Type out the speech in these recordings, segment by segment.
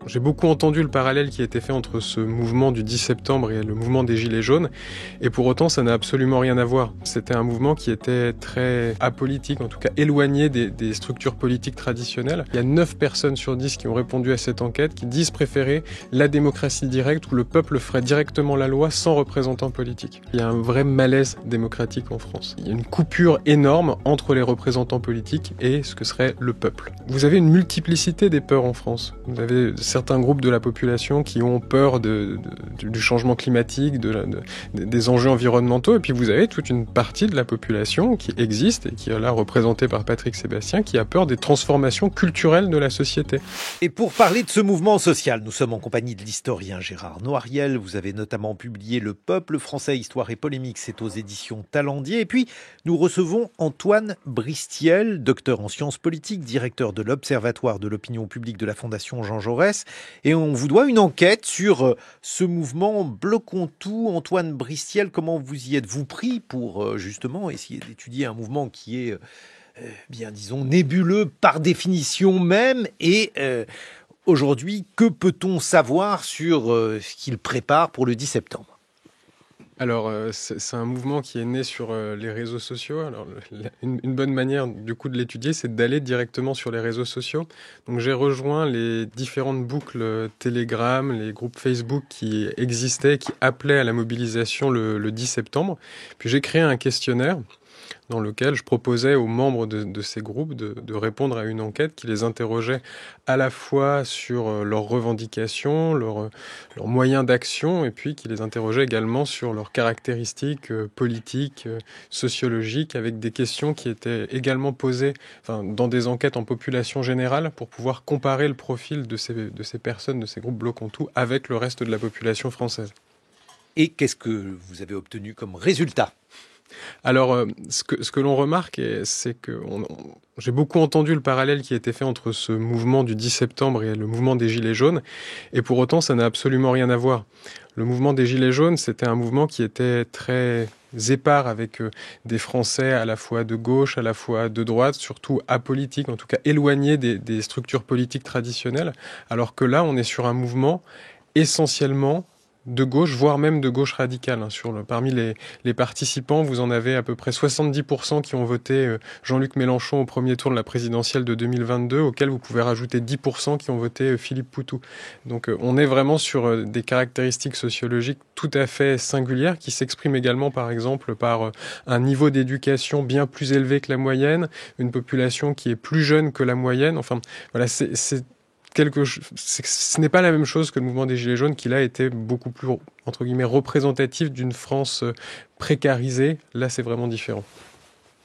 J'ai beaucoup entendu le parallèle qui a été fait entre ce mouvement du 10 septembre et le mouvement des Gilets jaunes, et pour autant ça n'a absolument rien à voir. C'était un mouvement qui était très apolitique, en tout cas éloigné des structures politiques traditionnelles. Il y a 9 personnes sur 10 qui ont répondu à cette enquête, qui disent préférer la démocratie directe, où le peuple ferait directement la loi sans représentants politiques. Il y a un vrai malaise démocratique en France. Il y a une coupure énorme entre les représentants politiques et ce que serait le peuple. Vous avez une multiplicité des peurs en France. Vous avez certains groupes de la population qui ont peur du changement climatique, des enjeux environnementaux, et puis vous avez toute une partie de la population qui existe et qui est là représentée par Patrick Sébastien, qui a peur des transformations culturelles de la société. Et pour parler de ce mouvement social, nous sommes en compagnie de l'historien Gérard Noiriel. Vous avez notamment publié Le peuple français, histoire et polémique, c'est aux éditions Talendier. Et puis, nous recevons Antoine Bristiel, docteur en sciences politiques, directeur de l'Observatoire de l'opinion publique de la Fondation Jean Jaurès. Et on vous doit une enquête sur ce mouvement Bloquons tout. Antoine Bristiel, comment vous y êtes-vous pris pour justement essayer d'étudier un mouvement qui est, bien disons, nébuleux par définition même et aujourd'hui, que peut-on savoir sur ce qu'il prépare pour le 10 septembre ? Alors, c'est un mouvement qui est né sur les réseaux sociaux. Alors, une bonne manière, du coup, de l'étudier, c'est d'aller directement sur les réseaux sociaux. Donc, j'ai rejoint les différentes boucles Telegram, les groupes Facebook qui existaient, qui appelaient à la mobilisation le 10 septembre. Puis, j'ai créé un questionnaire dans lequel je proposais aux membres de ces groupes de répondre à une enquête qui les interrogeait à la fois sur leurs revendications, leurs moyens d'action, et puis qui les interrogeait également sur leurs caractéristiques politiques, sociologiques, avec des questions qui étaient également posées dans des enquêtes en population générale pour pouvoir comparer le profil de ces personnes, de ces groupes Bloquons tout, avec le reste de la population française. Et qu'est-ce que vous avez obtenu comme résultat ? Alors, ce que l'on remarque, c'est que j'ai beaucoup entendu le parallèle qui a été fait entre ce mouvement du 10 septembre et le mouvement des Gilets jaunes, et pour autant, ça n'a absolument rien à voir. Le mouvement des Gilets jaunes, c'était un mouvement qui était très épars avec des Français à la fois de gauche, à la fois de droite, surtout apolitiques, en tout cas éloignés des structures politiques traditionnelles, alors que là, on est sur un mouvement essentiellement de gauche, voire même de gauche radicale. Parmi les participants, vous en avez à peu près 70% qui ont voté Jean-Luc Mélenchon au premier tour de la présidentielle de 2022, auquel vous pouvez rajouter 10% qui ont voté Philippe Poutou. Donc on est vraiment sur des caractéristiques sociologiques tout à fait singulières qui s'expriment également par exemple par un niveau d'éducation bien plus élevé que la moyenne, une population qui est plus jeune que la moyenne. Enfin, voilà, ce n'est pas la même chose que le mouvement des Gilets jaunes qui là était beaucoup plus, entre guillemets, représentatif d'une France précarisée. Là, c'est vraiment différent.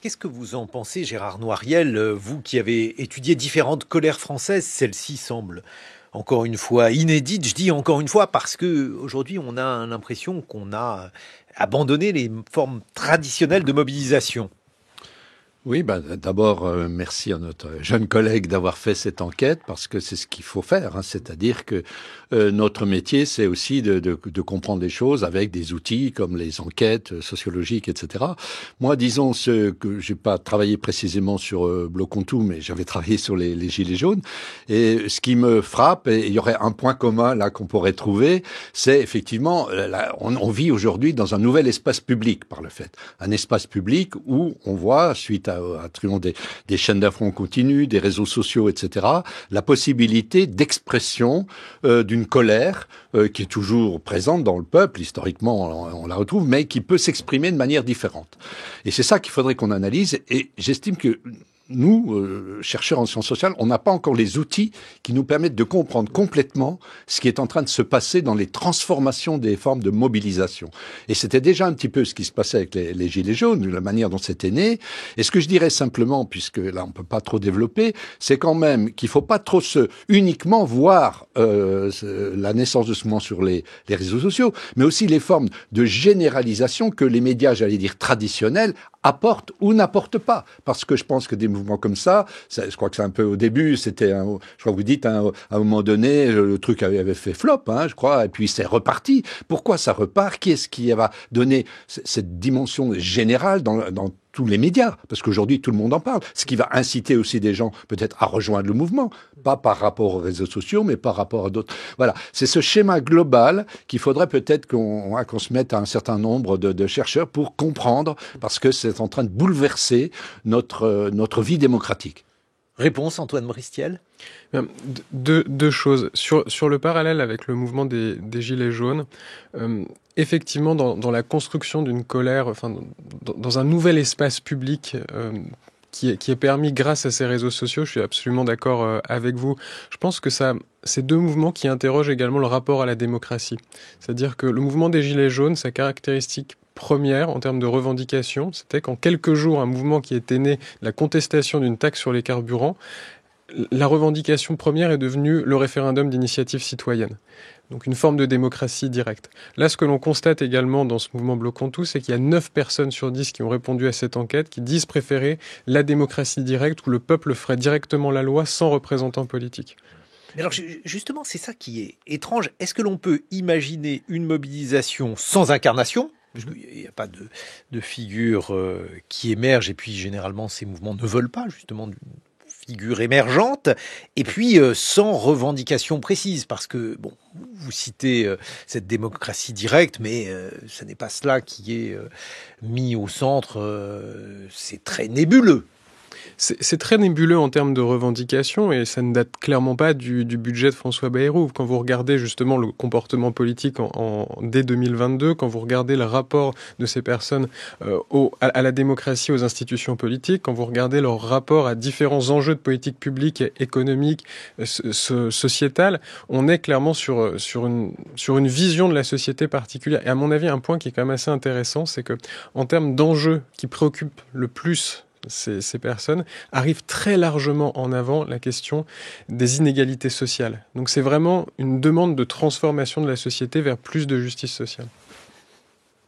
Qu'est-ce que vous en pensez, Gérard Noiriel, vous qui avez étudié différentes colères françaises? Celle-ci semble encore une fois inédite. Je dis encore une fois parce que aujourd'hui, on a l'impression qu'on a abandonné les formes traditionnelles de mobilisation. Oui, d'abord, merci à notre jeune collègue d'avoir fait cette enquête, parce que c'est ce qu'il faut faire, c'est-à-dire que notre métier, c'est aussi de comprendre les choses avec des outils comme les enquêtes sociologiques, etc. Moi, disons que j'ai pas travaillé précisément sur Bloquons tout, mais j'avais travaillé sur les Gilets jaunes, et ce qui me frappe, et il y aurait un point commun là qu'on pourrait trouver, c'est effectivement, on vit aujourd'hui dans un nouvel espace public par le fait, un espace public où on voit, suite à triomphe des chaînes d'infos continues, des réseaux sociaux, etc., la possibilité d'expression d'une colère qui est toujours présente dans le peuple, historiquement on la retrouve, mais qui peut s'exprimer de manière différente. Et c'est ça qu'il faudrait qu'on analyse, et j'estime que nous, chercheurs en sciences sociales, on n'a pas encore les outils qui nous permettent de comprendre complètement ce qui est en train de se passer dans les transformations des formes de mobilisation. Et c'était déjà un petit peu ce qui se passait avec les Gilets jaunes, la manière dont c'était né. Et ce que je dirais simplement, puisque là on peut pas trop développer, c'est quand même qu'il faut pas trop uniquement voir la naissance de ce mouvement sur les réseaux sociaux, mais aussi les formes de généralisation que les médias, j'allais dire traditionnels, apportent ou n'apportent pas. Parce que je pense que des mouvements comme ça, je crois que c'est un peu au début, je crois que vous dites, à un moment donné, le truc avait fait flop, je crois, et puis c'est reparti. Pourquoi ça repart? Qui est-ce qui va donner cette dimension générale dans tous les médias, parce qu'aujourd'hui tout le monde en parle, ce qui va inciter aussi des gens peut-être à rejoindre le mouvement, pas par rapport aux réseaux sociaux, mais par rapport à d'autres. Voilà, c'est ce schéma global qu'il faudrait peut-être qu'on se mette à un certain nombre de chercheurs pour comprendre, parce que c'est en train de bouleverser notre vie démocratique. Réponse, Antoine Bristiel. Deux choses. Sur le parallèle avec le mouvement des Gilets jaunes, effectivement, dans la construction d'une colère, enfin, dans un nouvel espace public qui est permis grâce à ces réseaux sociaux, je suis absolument d'accord avec vous. Je pense que c'est deux mouvements qui interrogent également le rapport à la démocratie. C'est-à-dire que le mouvement des Gilets jaunes, sa caractéristique première en termes de revendication, c'était qu'en quelques jours, un mouvement qui était né de la contestation d'une taxe sur les carburants, la revendication première est devenue le référendum d'initiative citoyenne. Donc une forme de démocratie directe. Là, ce que l'on constate également dans ce mouvement Bloquons tout, c'est qu'il y a 9 personnes sur 10 qui ont répondu à cette enquête, qui disent préférer la démocratie directe où le peuple ferait directement la loi sans représentant politique. Mais alors justement, c'est ça qui est étrange. Est-ce que l'on peut imaginer une mobilisation sans incarnation ? Parce qu'il n'y a pas de figure qui émerge, et puis généralement ces mouvements ne veulent pas justement d'une figure émergente, et puis sans revendication précise, parce que bon, vous citez cette démocratie directe, mais ce n'est pas cela qui est mis au centre, c'est très nébuleux. C'est très nébuleux en termes de revendications et ça ne date clairement pas du budget de François Bayrou. Quand vous regardez justement le comportement politique dès 2022, quand vous regardez le rapport de ces personnes à la démocratie, aux institutions politiques, quand vous regardez leur rapport à différents enjeux de politique publique, économique, sociétale, on est clairement sur une vision de la société particulière. Et à mon avis, un point qui est quand même assez intéressant, c'est que en termes d'enjeux qui préoccupent le plus ces personnes, arrivent très largement en avant la question des inégalités sociales. Donc c'est vraiment une demande de transformation de la société vers plus de justice sociale.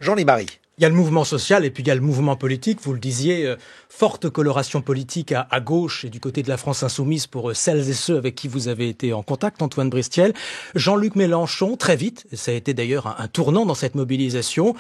Jean Lébarry. Il y a le mouvement social et puis il y a le mouvement politique. Vous le disiez, forte coloration politique à gauche et du côté de la France insoumise pour celles et ceux avec qui vous avez été en contact, Antoine Bristiel. Jean-Luc Mélenchon, très vite, et ça a été d'ailleurs un tournant dans cette mobilisation,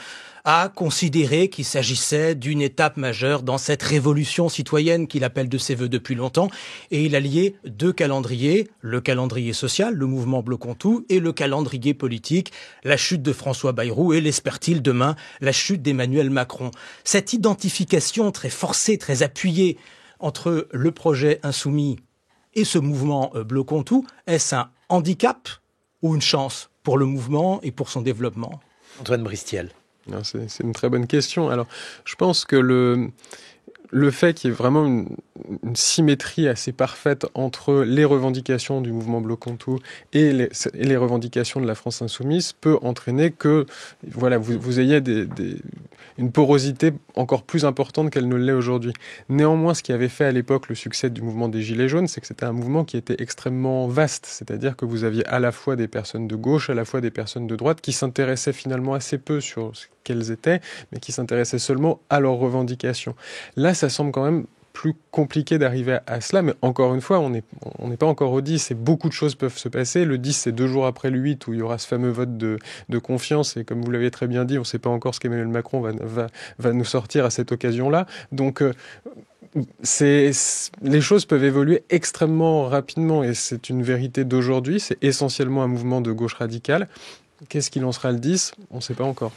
a considéré qu'il s'agissait d'une étape majeure dans cette révolution citoyenne qu'il appelle de ses voeux depuis longtemps. Et il a lié deux calendriers, le calendrier social, le mouvement Bloquons tout, et le calendrier politique, la chute de François Bayrou et, l'espère-t-il demain, la chute d'Emmanuel Macron. Cette identification très forcée, très appuyée entre le projet insoumis et ce mouvement Bloquons tout, est-ce un handicap ou une chance pour le mouvement et pour son développement ? Antoine Bristiel. C'est une très bonne question. Alors, je pense que le fait qu'il y ait vraiment une symétrie assez parfaite entre les revendications du mouvement Bloquons tout et les revendications de la France insoumise peut entraîner que voilà, vous ayez une porosité encore plus importante qu'elle ne l'est aujourd'hui. Néanmoins, ce qui avait fait à l'époque le succès du mouvement des Gilets jaunes, c'est que c'était un mouvement qui était extrêmement vaste. C'est-à-dire que vous aviez à la fois des personnes de gauche, à la fois des personnes de droite qui s'intéressaient finalement assez peu sur ce qu'elles étaient, mais qui s'intéressaient seulement à leurs revendications. Là, ça semble quand même plus compliqué d'arriver à cela, mais encore une fois, on n'est pas encore au 10 et beaucoup de choses peuvent se passer. Le 10, c'est 2 jours après le 8 où il y aura ce fameux vote de confiance et comme vous l'avez très bien dit, on ne sait pas encore ce qu'Emmanuel Macron va nous sortir à cette occasion-là. Donc, les choses peuvent évoluer extrêmement rapidement et c'est une vérité d'aujourd'hui. C'est essentiellement un mouvement de gauche radicale. Qu'est-ce qu'il en sera le 10 ? On ne sait pas encore.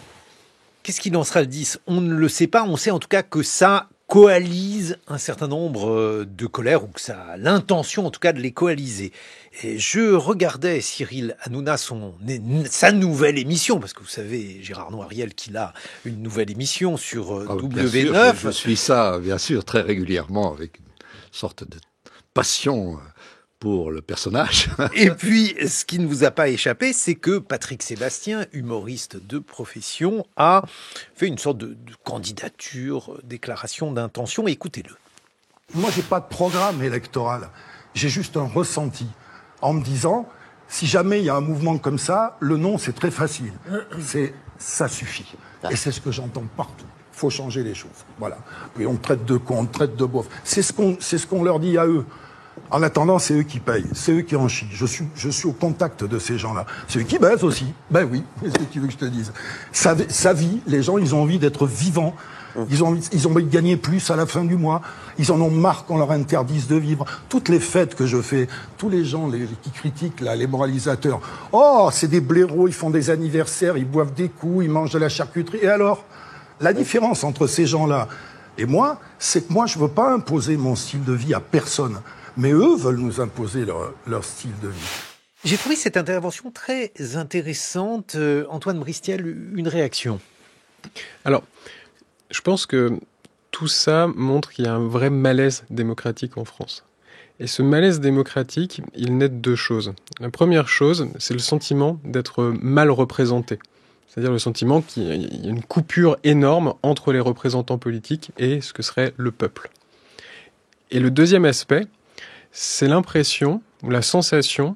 Qu'est-ce qu'il en sera le 10 ? On ne le sait pas. On sait en tout cas que ça coalise un certain nombre de colères, ou que ça a l'intention en tout cas de les coaliser. Et je regardais Cyril Hanouna, sa nouvelle émission, parce que vous savez, Gérard Noiriel, qu'il a une nouvelle émission sur W9. Je suis ça, bien sûr, très régulièrement, avec une sorte de passion pour le personnage. Et puis, ce qui ne vous a pas échappé, c'est que Patrick Sébastien, humoriste de profession, a fait une sorte de candidature, déclaration d'intention. Écoutez-le. Moi, j'ai pas de programme électoral. J'ai juste un ressenti en me disant, si jamais il y a un mouvement comme ça, le nom, c'est très facile. Ça suffit. Et c'est ce que j'entends partout. Il faut changer les choses. Voilà. Puis on traite de cons, on traite de beauf. C'est ce qu'on leur dit à eux. En attendant, c'est eux qui payent, c'est eux qui en chient. Je suis au contact de ces gens-là. C'est eux qui baisent aussi. Ben oui, qu'est-ce que tu veux que je te dise ? Sa vie, les gens, ils ont envie d'être vivants. Ils ont gagné plus à la fin du mois. Ils en ont marre qu'on leur interdise de vivre. Toutes les fêtes que je fais, tous les gens qui critiquent là, les moralisateurs. Oh, c'est des blaireaux, ils font des anniversaires, ils boivent des coups, ils mangent de la charcuterie. Et alors, la différence entre ces gens-là et moi, c'est que moi, je veux pas imposer mon style de vie à personne. Mais eux veulent nous imposer leur style de vie. J'ai trouvé cette intervention très intéressante. Antoine Bristiel, une réaction? Alors, je pense que tout ça montre qu'il y a un vrai malaise démocratique en France. Et ce malaise démocratique, il naît de deux choses. La première chose, c'est le sentiment d'être mal représenté. C'est-à-dire le sentiment qu'il y a une coupure énorme entre les représentants politiques et ce que serait le peuple. Et le deuxième aspect, c'est l'impression ou la sensation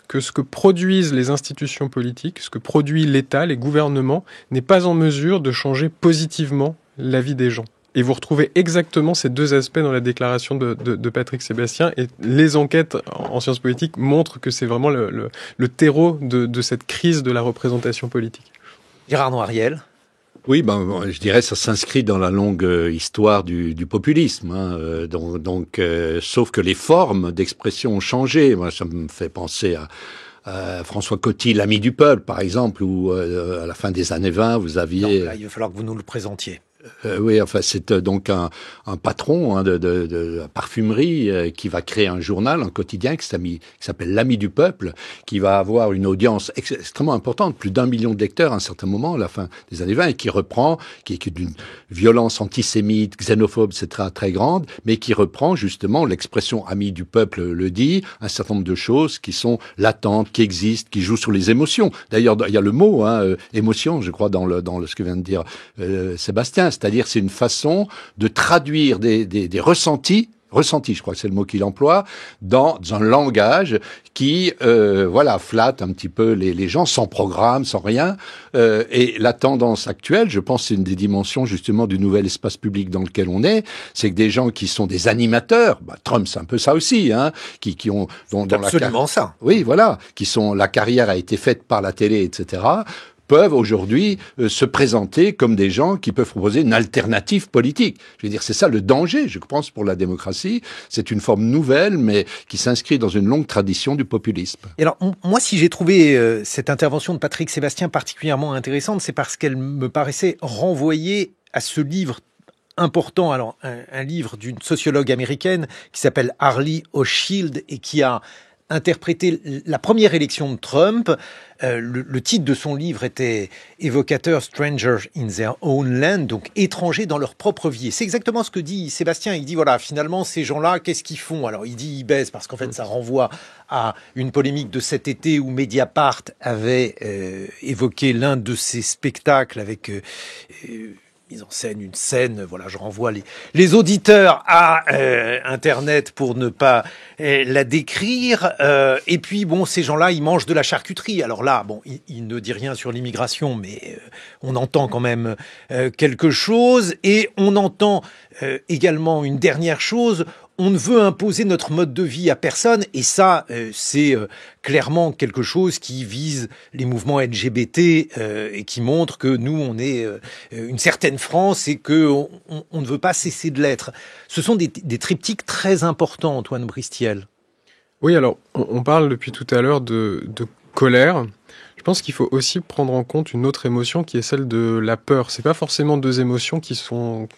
que ce que produisent les institutions politiques, ce que produit l'État, les gouvernements, n'est pas en mesure de changer positivement la vie des gens. Et vous retrouvez exactement ces deux aspects dans la déclaration de Patrick Sébastien. Et les enquêtes en sciences politiques montrent que c'est vraiment le terreau de cette crise de la représentation politique. Gérard Noiriel. Oui, je dirais ça s'inscrit dans la longue histoire du populisme. Sauf que les formes d'expression ont changé. Moi, ça me fait penser à François Coty, l'ami du peuple, par exemple, où à la fin des années 20, vous aviez... Non, là, il va falloir que vous nous le présentiez. Oui, enfin, c'est donc un patron de la parfumerie qui va créer un journal, un quotidien qui s'appelle l'Ami du peuple, qui va avoir une audience extrêmement importante, plus d'1 million de lecteurs à un certain moment, à la fin des années 20, et qui reprend, qui est d'une violence antisémite, xénophobe, etc., très grande, mais qui reprend justement l'expression Ami du peuple le dit, un certain nombre de choses qui sont latentes, qui existent, qui jouent sur les émotions. D'ailleurs, il y a le mot émotion, je crois, dans ce que vient de dire Sébastien. C'est-à-dire, c'est une façon de traduire des ressentis, je crois que c'est le mot qu'il emploie, dans un langage qui, flatte un petit peu les gens, sans programme, sans rien. Et la tendance actuelle, je pense, c'est une des dimensions justement du nouvel espace public dans lequel on est, c'est que des gens qui sont des animateurs, Trump c'est un peu ça aussi, qui ont absolument ça. Oui, voilà, la carrière a été faite par la télé, etc., peuvent aujourd'hui se présenter comme des gens qui peuvent proposer une alternative politique. Je veux dire, c'est ça le danger, je pense, pour la démocratie. C'est une forme nouvelle, mais qui s'inscrit dans une longue tradition du populisme. Et alors, moi, si j'ai trouvé cette intervention de Patrick Sébastien particulièrement intéressante, c'est parce qu'elle me paraissait renvoyer à ce livre important, alors un livre d'une sociologue américaine qui s'appelle Harley Hochschild et qui a interprété la première élection de Trump. Le titre de son livre était évocateur, Strangers in Their Own Land, donc étrangers dans leur propre vie. Et c'est exactement ce que dit Sébastien. Il dit, voilà, finalement, ces gens-là, qu'est-ce qu'ils font? Alors, il dit, ils baissent parce qu'en fait, ça renvoie à une polémique de cet été où Mediapart avait évoqué l'un de ses spectacles avec... mise en scène, une scène, voilà, je renvoie les auditeurs à Internet pour ne pas la décrire. Et puis, bon, ces gens-là, ils mangent de la charcuterie. Alors là, bon, il ne dit rien sur l'immigration, mais on entend quand même quelque chose. Et on entend également une dernière chose. On ne veut imposer notre mode de vie à personne, et ça, c'est clairement quelque chose qui vise les mouvements LGBT et qui montre que nous, on est une certaine France et que on ne veut pas cesser de l'être. Ce sont des triptyques très importants, Antoine Bristiel. Oui, alors, on parle depuis tout à l'heure de colère. Je pense qu'il faut aussi prendre en compte une autre émotion qui est celle de la peur. C'est pas forcément deux émotions qui vont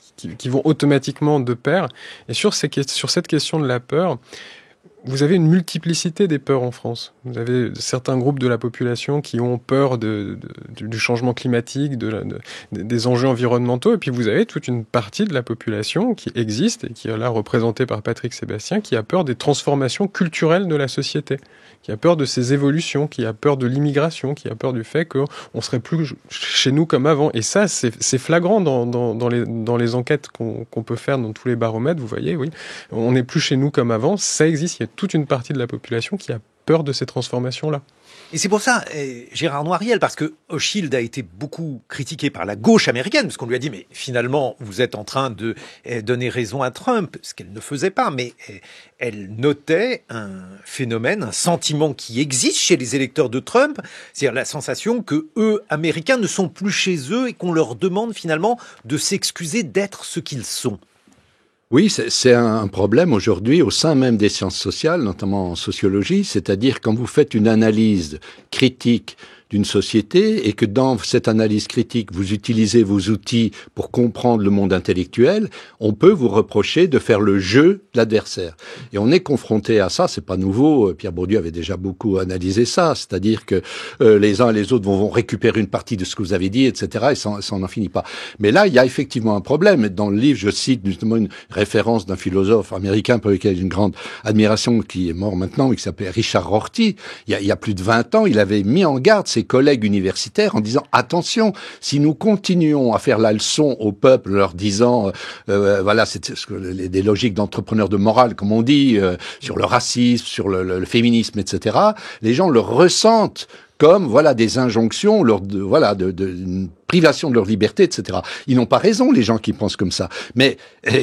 automatiquement de pair. Et sur cette question de la peur, vous avez une multiplicité des peurs en France. Vous avez certains groupes de la population qui ont peur du changement climatique, des enjeux environnementaux, et puis vous avez toute une partie de la population qui existe, et qui est là représentée par Patrick Sébastien, qui a peur des transformations culturelles de la société, qui a peur de ces évolutions, qui a peur de l'immigration, qui a peur du fait qu'on serait plus chez nous comme avant. Et ça, c'est flagrant dans les enquêtes qu'on peut faire dans tous les baromètres. Vous voyez, oui, on n'est plus chez nous comme avant. Ça existe. Il y a toute une partie de la population qui a peur de ces transformations-là. Et c'est pour ça, Gérard Noiriel, parce que Hochschild a été beaucoup critiqué par la gauche américaine, parce qu'on lui a dit, mais finalement, vous êtes en train de donner raison à Trump, ce qu'elle ne faisait pas, mais elle notait un phénomène, un sentiment qui existe chez les électeurs de Trump, c'est-à-dire la sensation que eux, Américains, ne sont plus chez eux et qu'on leur demande finalement de s'excuser d'être ce qu'ils sont. Oui, c'est un problème aujourd'hui au sein même des sciences sociales, notamment en sociologie, c'est-à-dire quand vous faites une analyse critique d'une société et que dans cette analyse critique, vous utilisez vos outils pour comprendre le monde intellectuel, on peut vous reprocher de faire le jeu de l'adversaire. Et on est confronté à ça, c'est pas nouveau, Pierre Bourdieu avait déjà beaucoup analysé ça, c'est-à-dire que les uns et les autres vont récupérer une partie de ce que vous avez dit, etc., et ça n'en finit pas. Mais là, il y a effectivement un problème. Dans le livre, je cite justement une référence d'un philosophe américain pour lequel j'ai une grande admiration, qui est mort maintenant, mais qui s'appelait Richard Rorty. Il y a plus de 20 ans, il avait mis en garde ses collègues universitaires en disant attention, si nous continuons à faire la leçon au peuple, leur disant voilà, c'est des logiques d'entrepreneurs de morale, comme on dit, sur le racisme, sur le féminisme, etc., les gens le ressentent comme voilà des injonctions, une privation de leur liberté, etc. Ils n'ont pas raison, les gens qui pensent comme ça. Mais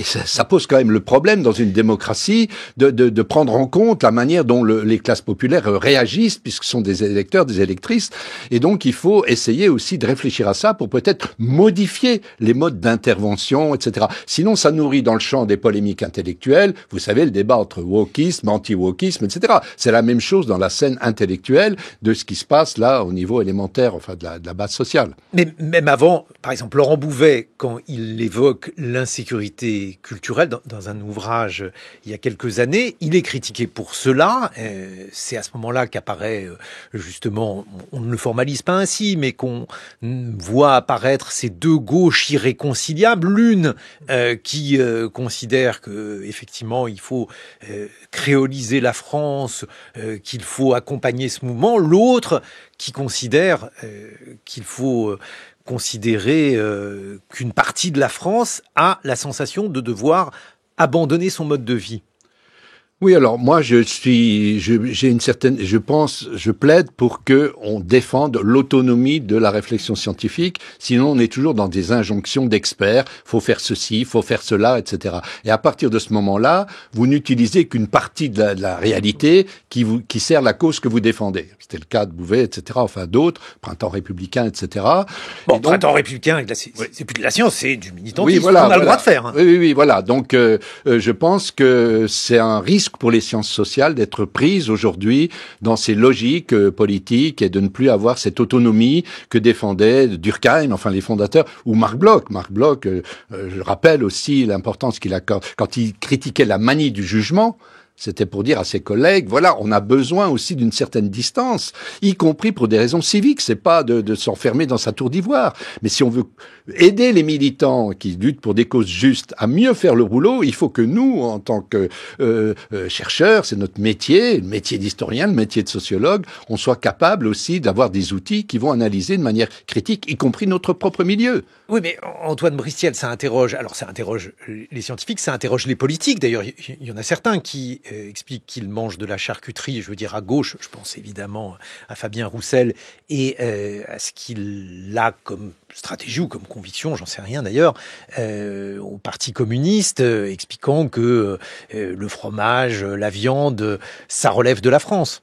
ça pose quand même le problème dans une démocratie de prendre en compte la manière dont les classes populaires réagissent, puisque ce sont des électeurs, des électrices. Et donc, il faut essayer aussi de réfléchir à ça pour peut-être modifier les modes d'intervention, etc. Sinon, ça nourrit dans le champ des polémiques intellectuelles. Vous savez, le débat entre wokisme, anti-wokisme, etc. C'est la même chose dans la scène intellectuelle de ce qui se passe là au niveau élémentaire, enfin de la base sociale. Mais même avant, par exemple, Laurent Bouvet, quand il évoque l'insécurité culturelle dans un ouvrage il y a quelques années, il est critiqué pour cela. C'est à ce moment-là qu'apparaît justement, on ne le formalise pas ainsi, mais qu'on voit apparaître ces deux gauches irréconciliables. L'une qui considère que effectivement il faut créoliser la France, qu'il faut accompagner ce mouvement. L'autre qui considère qu'il faut considérer qu'une partie de la France a la sensation de devoir abandonner son mode de vie. Oui, alors moi je plaide pour que on défende l'autonomie de la réflexion scientifique, sinon on est toujours dans des injonctions d'experts, faut faire ceci, faut faire cela, etc. Et à partir de ce moment-là, vous n'utilisez qu'une partie de la réalité qui sert la cause que vous défendez. C'était le cas de Bouvet, etc., enfin d'autres, Printemps républicain, etc. Bon, donc, Printemps républicain, c'est plus de la science, c'est du militantisme, oui, voilà, on a le droit de faire. Hein. Oui, voilà. Donc je pense que c'est un risque pour les sciences sociales d'être prises aujourd'hui dans ces logiques politiques et de ne plus avoir cette autonomie que défendait Durkheim, enfin les fondateurs, ou Marc Bloch. Marc Bloch, je rappelle aussi l'importance qu'il accorde quand il critiquait la manie du jugement. C'était pour dire à ses collègues, voilà, on a besoin aussi d'une certaine distance, y compris pour des raisons civiques. C'est pas de s'enfermer dans sa tour d'ivoire. Mais si on veut aider les militants qui luttent pour des causes justes à mieux faire le boulot, il faut que nous, en tant que chercheurs, c'est notre métier, le métier d'historien, le métier de sociologue, on soit capable aussi d'avoir des outils qui vont analyser de manière critique, y compris notre propre milieu. Oui, mais Antoine Bristiel, ça interroge les scientifiques, ça interroge les politiques. D'ailleurs, il y en a certains qui expliquent qu'ils mangent de la charcuterie, je veux dire à gauche, je pense évidemment à Fabien Roussel, et à ce qu'il a comme stratégie ou comme conviction, j'en sais rien d'ailleurs, au Parti communiste, expliquant que le fromage, la viande, ça relève de la France.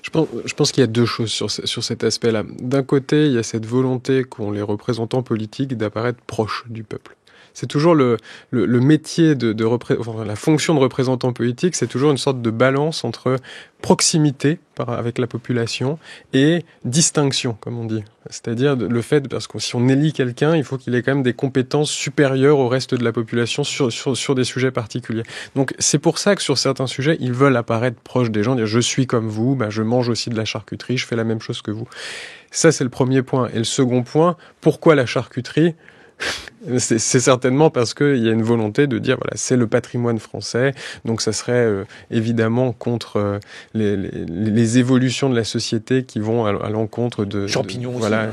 Je pense qu'il y a deux choses sur cet aspect-là. D'un côté, il y a cette volonté qu'ont les représentants politiques d'apparaître proches du peuple. C'est toujours le métier la fonction de représentant politique, c'est toujours une sorte de balance entre proximité avec la population et distinction, comme on dit. C'est-à-dire le fait, parce que si on élit quelqu'un, il faut qu'il ait quand même des compétences supérieures au reste de la population sur des sujets particuliers. Donc c'est pour ça que sur certains sujets, ils veulent apparaître proches des gens, dire je suis comme vous, je mange aussi de la charcuterie, je fais la même chose que vous. Ça c'est le premier point. Et le second point, pourquoi la charcuterie ? C'est certainement parce qu'il y a une volonté de dire, voilà, c'est le patrimoine français, donc ça serait évidemment contre les évolutions de la société qui vont à l'encontre de... Champignons aussi. Voilà.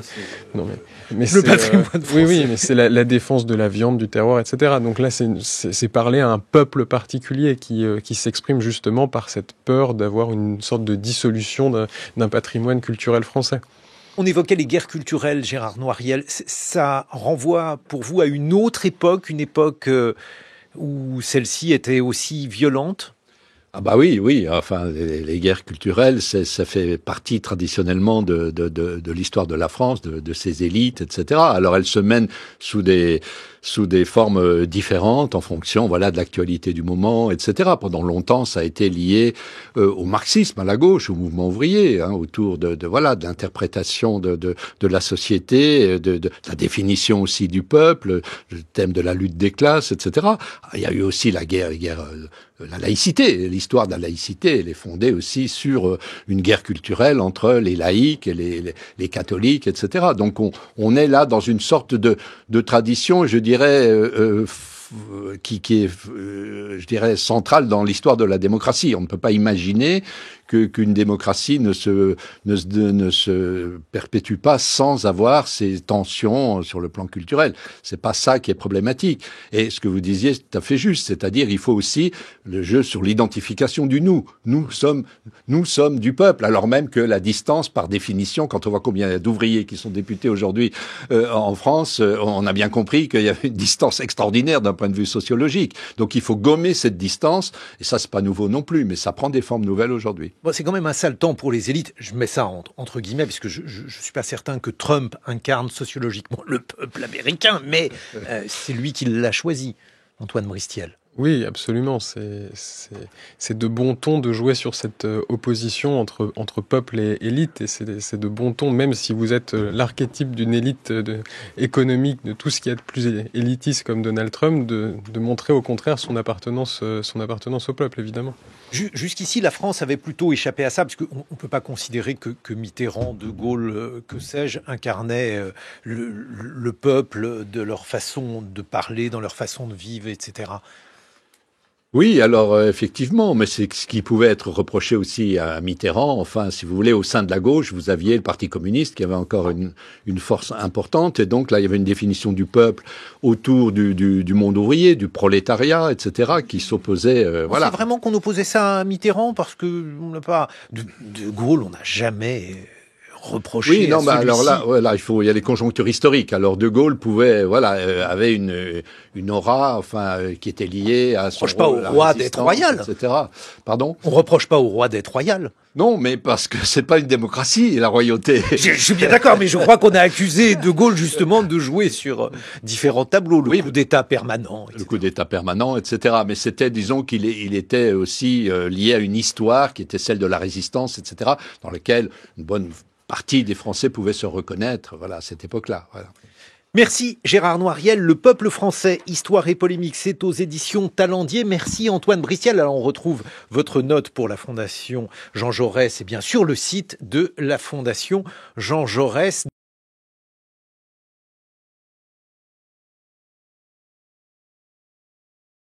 Non, mais le patrimoine français. Oui, mais c'est la défense de la viande, du terroir, etc. Donc là, c'est parler à un peuple particulier qui s'exprime justement par cette peur d'avoir une sorte de dissolution d'un patrimoine culturel français. On évoquait les guerres culturelles, Gérard Noiriel. Ça renvoie pour vous à une autre époque, une époque où celle-ci était aussi violente ? Ah bah oui. Enfin, les guerres culturelles, ça fait partie traditionnellement de l'histoire de la France, de ses élites, etc. Alors elles se mènent sous des formes différentes en fonction, voilà, de l'actualité du moment, etc. Pendant longtemps, ça a été lié au marxisme, à la gauche, au mouvement ouvrier, autour de l'interprétation de la société, de la définition aussi du peuple, le thème de la lutte des classes, etc. Il y a eu aussi la laïcité. L'histoire de la laïcité, elle est fondée aussi sur une guerre culturelle entre les laïcs et les catholiques, etc. Donc on est là dans une sorte de tradition, je dirais, qui est, je dirais, centrale dans l'histoire de la démocratie. On ne peut pas imaginer qu'une démocratie ne se perpétue pas sans avoir ces tensions sur le plan culturel. C'est pas ça qui est problématique. Et ce que vous disiez, c'est tout à fait juste. C'est-à-dire, il faut aussi le jeu sur l'identification du nous. Nous sommes du peuple. Alors même que la distance, par définition, quand on voit combien il y a d'ouvriers qui sont députés aujourd'hui en France, on a bien compris qu'il y avait une distance extraordinaire d'un point de vue sociologique. Donc il faut gommer cette distance. Et ça, c'est pas nouveau non plus, mais ça prend des formes nouvelles aujourd'hui. Bon, c'est quand même un sale temps pour les élites. Je mets ça entre guillemets, puisque je suis pas certain que Trump incarne sociologiquement le peuple américain, mais c'est lui qui l'a choisi, Antoine Bristiel. Oui, absolument. C'est de bon ton de jouer sur cette opposition entre peuple et élite. Et c'est de bon ton, même si vous êtes l'archétype d'une élite économique, de tout ce qui est plus élitiste comme Donald Trump, de montrer au contraire son appartenance au peuple, évidemment. Jusqu'ici, la France avait plutôt échappé à ça, parce qu'on ne peut pas considérer que Mitterrand, De Gaulle, que sais-je, incarnaient le peuple de leur façon de parler, dans leur façon de vivre, etc. Oui, alors effectivement, mais c'est ce qui pouvait être reproché aussi à Mitterrand. Enfin, si vous voulez, au sein de la gauche, vous aviez le Parti communiste qui avait encore une force importante, et donc là, il y avait une définition du peuple autour du monde ouvrier, du prolétariat, etc., qui s'opposait. Voilà. C'est vraiment qu'on opposait ça à Mitterrand, parce que on n'a pas de Gaulle, on n'a jamais reproché. Oui, non, à alors là, voilà, il y a les conjonctures historiques. Alors De Gaulle avait une aura, qui était liée à son rôle, pas au roi d'être royal, etc. Pardon. On reproche pas au roi d'être royal. Non, mais parce que c'est pas une démocratie, la royauté. Je suis bien d'accord, mais je crois qu'on a accusé De Gaulle justement de jouer sur différents tableaux, le coup d'État permanent, etc. Le coup d'État permanent, etc. Mais c'était, disons, qu'il était aussi lié à une histoire qui était celle de la résistance, etc., dans laquelle une bonne partie des Français pouvaient se reconnaître, voilà, à cette époque-là. Voilà. Merci Gérard Noiriel. Le peuple français, histoire et polémique, c'est aux éditions Talendier. Merci Antoine Bristiel. Alors on retrouve votre note pour la Fondation Jean Jaurès et bien sûr le site de la Fondation Jean Jaurès.